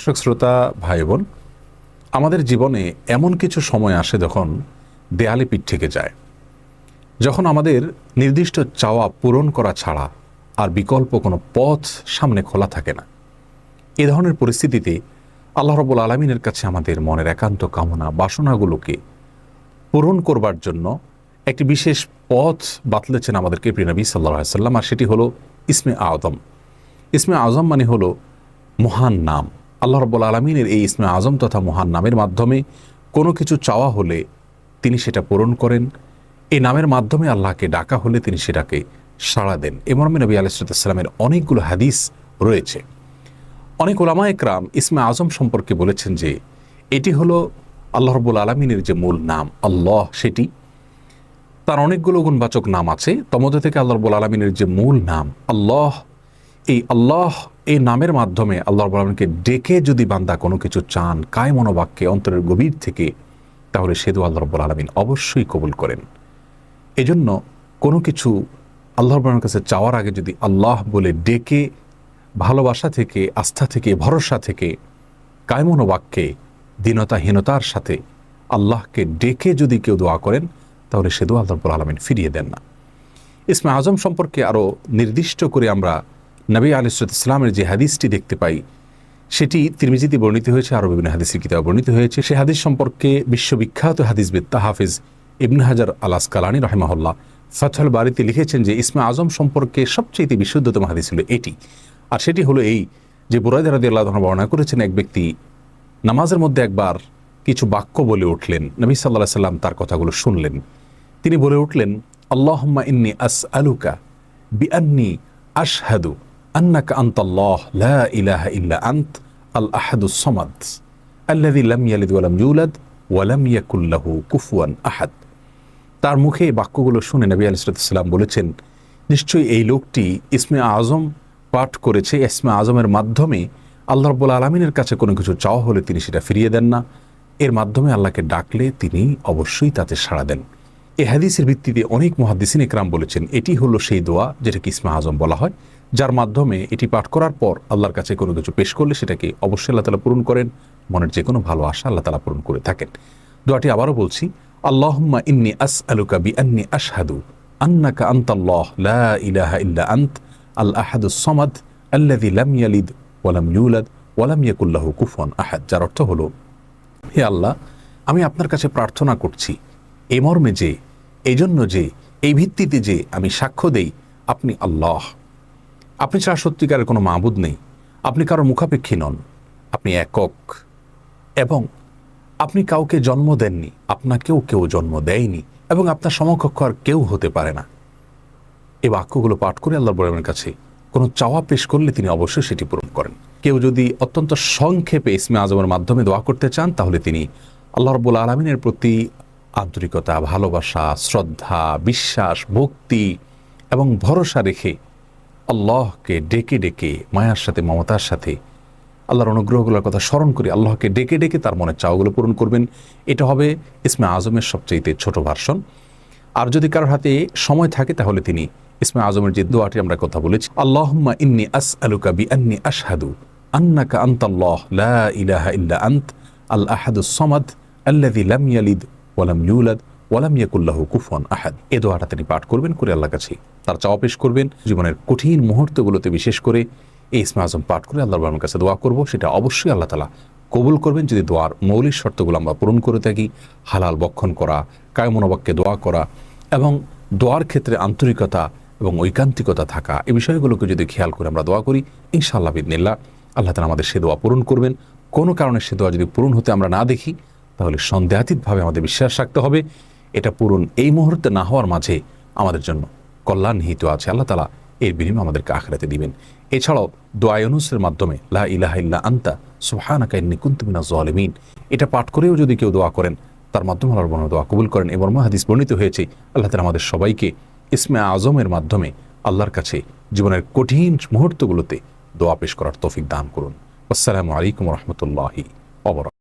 দর্শক শ্রোতা ভাই বোন, আমাদের জীবনে এমন কিছু সময় আসে যখন দেয়ালে পিঠ থেকে যায়, যখন আমাদের নির্দিষ্ট চাওয়া পূরণ করা ছাড়া আর বিকল্প কোনো পথ সামনে খোলা থাকে না। এ ধরনের পরিস্থিতিতে আল্লাহ রাব্বুল আলামিনের কাছে আমাদের মনের একান্ত কামনা বাসনাগুলোকে পূরণ করবার জন্য একটি বিশেষ পথ বাতলেছেন আমাদেরকে প্রিয় নবী সাল্লাল্লাহু আলাইহি ওয়াসাল্লাম, আর সেটি হলো ইসমে আযম। ইসমে আযম মানে হলো মহান নাম। আল্লাহ রাব্বুল আলামিনের এই ইসমে আযম তথা মহান নামের মাধ্যমে কোনো কিছু চাওয়া হলে তিনি সেটা পূরণ করেন। এই নামের মাধ্যমে আল্লাহকে ডাকা হলে তিনি সেটাকে সাড়া দেন। এ মর্মে নবী আলাইহিস সালামের অনেকগুলো হাদিস রয়েছে। অনেক উলামা একরাম ইসমে আযম সম্পর্কে বলেছেন যে এটি হলো আল্লাহ রাব্বুল আলামিনের যে মূল নাম আল্লাহ, সেটি তার অনেকগুলো গুণবাচক নাম আছে। তমধ্যে থেকে আল্লাহ রাব্বুল আলামিনের যে মূল নাম আল্লাহ, এই আল্লাহ এই নামের মাধ্যমে আল্লাহ রাব্বুল আলামিনকে ডেকে যদি বান্দা কোনো কিছু চান কায় মনোবাক্যে অন্তরের গভীর থেকে, তাহলে সে দোয়া আল্লাহ রাব্বুল আলামিন অবশ্যই কবুল করেন। এজন্য কোনো কিছু আল্লাহ রাব্বুল আলামিনের কাছে চাওয়ার আগে যদি আল্লাহ বলে ডেকে ভালোবাসা থেকে, আস্থা থেকে, ভরসা থেকে, কায় মনোবাক্যে দীনতাহীনতার সাথে আল্লাহকে ডেকে যদি কেউ দোয়া করেন, তাহলে সে দোয়া আল্লাহ রাব্বুল আলামিন ফিরিয়ে দেন না। ইসমে আযম সম্পর্কে আরও নির্দিষ্ট করে আমরা নবী আলাইহিস সালামের যে হাদিসটি দেখতে পাই, সেটি তিরমিজিতে বর্ণিত হয়েছে, আরও বিভিন্ন হাদিসের কিতাবে বর্ণিত হয়েছে। সে হাদিস সম্পর্কে বিশ্ববিখ্যাত হাদিসবিদ হাফিজ ইবনে হাজার আল আসকালানী রাহিমাহুল্লাহ ফাথুল বারীতে লিখেছেন যে ইসমে আযম সম্পর্কে সবচেয়ে বিশুদ্ধতম হাদিস হলো এটি। আর সেটি হলো এই যে বুরায়দা রাদিয়াল্লাহু আনহু বর্ণনা করেছেন, এক ব্যক্তি নামাজের মধ্যে একবার কিছু বাক্য বলে উঠলেন। নবী সাল্লাল্লাহু আলাইহি সাল্লাম তার কথাগুলো শুনলেন। তিনি বলে উঠলেন, আল্লাহুম্মা ইন্নী আসআলুকা বিআন্নী আশহাদু আন্নাকা আনতাল্লাহ লা ইলাহা ইল্লা আনত আল আহাদুস সামাদ আল্লাযী লাম ইয়ালিদ ওয়া লাম ইউলাদ ওয়া লাম ইয়াকুল লাহু কুফুয়ান আহাদ। তার মুখে এই বাক্যগুলো শুনে নবী আলাইহিস সালাম বলেছেন, নিশ্চয়ই এই লোকটি ইসমে আযম পাঠ করেছে। ইসমে আযমের মাধ্যমে আল্লাহ রাব্বুল আলামিনের কাছে কোনো কিছু চাওয়া হলে তিনি সেটা ফিরিয়ে দেন না। এর মাধ্যমে আল্লাহকে ডাকলে তিনি অবশ্যই তাতে সাড়া দেন। এই হাদিসের ভিত্তিতে অনেক মুহাদ্দিসিন ইকরাম বলেছেন এটি হলো সেই দোয়া যেটাকে ইসমে আযম বলা হয়, যার মাধ্যমে এটি পাঠ করার পর আল্লাহর কাছে কোনো কিছু পেশ করলে সেটাকে অবশ্যই আল্লাহ তাআলা পূরণ করেন। মনের যে কোনো ভালো আশা আল্লাহ তাআলা পূরণ করে থাকেন। দোয়াটি আবারও বলছি, আল্লাহুম্মা ইন্নী আসআলুকা বিআন্নী আশহাদু আন্নাকা আনতাল্লাহ লা ইলাহা ইল্লা আনত আল আহাদুস সামাদ আল্লাযী লাম ইয়ালিদ ওয়া লাম ইউলাদ ওয়া লাম ইয়াকুল লাহু কুফুয়ান আহাদ। যার অর্থ হলো, হে আল্লাহ, আমি আপনার কাছে প্রার্থনা করছি এই মর্মে যে, এই জন্য যে, এই ভিত্তিতে যে আমি সাক্ষ্য দেই আপনি আল্লাহ, আপনি ছাড়া সত্যিকারের কোনো মাবুদ নেই, আপনি কারোর মুখাপেক্ষী নন, আপনি একক, এবং আপনি কাউকে জন্ম দেননি, আপনাকেও কেউ জন্ম দেয়নি, এবং আপনার সমকক্ষ আর কেউ হতে পারে না। এই বাক্যগুলো পাঠ করে আল্লাহর বড়ের কাছে কোনো চাওয়া পেশ করলে তিনি অবশ্যই সেটি পূরণ করেন। কেউ যদি অত্যন্ত সংক্ষেপে ইসমে আযমের মাধ্যমে দোয়া করতে চান, তাহলে তিনি আল্লাহ রাব্বুল আলামিনের প্রতি আন্তরিকতা, ভালোবাসা, শ্রদ্ধা, বিশ্বাস, ভক্তি এবং ভরসা রেখে আল্লাহকে ডেকে ডেকে মায়ার সাথে, মমতার সাথে আল্লাহর অনুগ্রহগুলোর কথা স্মরণ করে আল্লাহকে ডেকে ডেকে তার মনের চাওয়াগুলো পূরণ করবেন। এটা হবে ইসমে আযমের সবচেয়ে ছোট ভার্সন। আর যদি কারোর হাতে সময় থাকে, তাহলে তিনি ইসমে আযমের যে দোয়াটি আমরা কথা বলেছি, আল্লাহুম্মা ইন্নী আসআলুকা বিআন্নী আশহাদু আন্নাকা আনতাল্লাহ লা ইলাহা ইল্লা আনত আল আহাদুস সামাদ আল্লাযী লাম ইয়ালিদ ওয়া লাম ইউলাদ ওয়া লাম ইয়াকুল লাহু কুফুয়ান আহাদ। এই দোয়াটা তিনি পাঠ করবেন, করে আল্লাহর কাছে তার চাওয়া পেশ করবেন। জীবনের কঠিন মুহূর্তগুলোতে বিশেষ করে এই ইসমে আযম পাঠ করে আল্লাহর কাছে দোয়া করব, সেটা অবশ্যই আল্লাহ তাআলা কবুল করবেন যদি দোয়ার মৌলিক শর্তগুলো আমরা পূরণ করে থাকি। হালাল বক্ষণ করা, কায় মনোবাক্যে দোয়া করা এবং দোয়ার ক্ষেত্রে আন্তরিকতা এবং ঐকান্তিকতা থাকা, এই বিষয়গুলোকে যদি খেয়াল করে আমরা দোয়া করি, ইনশাআল্লাহ বিইذনিল্লাহ আল্লাহ তাআলা আমাদের সে দোয়া পূরণ করবেন। কোনো কারণে সে দোয়া যদি পূরণ হতে আমরা না দেখি, তাহলে সন্দেহাতীতভাবে আমাদের বিশ্বাস রাখতে হবে এটা পূরণ এই মুহূর্তে না হওয়ার মাঝে আমাদের জন্য কল্যাণ নিহিত আছে। আল্লাহ তাআলা এর বিনিময়ে আমাদেরকে আখিরাতে দিবেন। এছাড়াও দোয়া ইউনুসের মাধ্যমে লা ইলাহা ইল্লা আনতা সুবহানাকা ইন্নী কুনতু মিনাজ জালিমিন, এটা পাঠ করেও যদি কেউ দোয়া করেন, তার মাধ্যমে আল্লাহর বর্ণনা দোয়া কবুল করেন। এবং হাদিস বর্ণিত হয়েছে আল্লাহ তাআলা আমাদের সবাইকে ইসমে আযমের মাধ্যমে আল্লাহর কাছে জীবনের কঠিন মুহূর্তগুলোতে দোয়া পেশ করার তৌফিক দান করুন। আসসালামু আলাইকুম ওয়া রাহমাতুল্লাহি ওয়া বারাকাতুহু।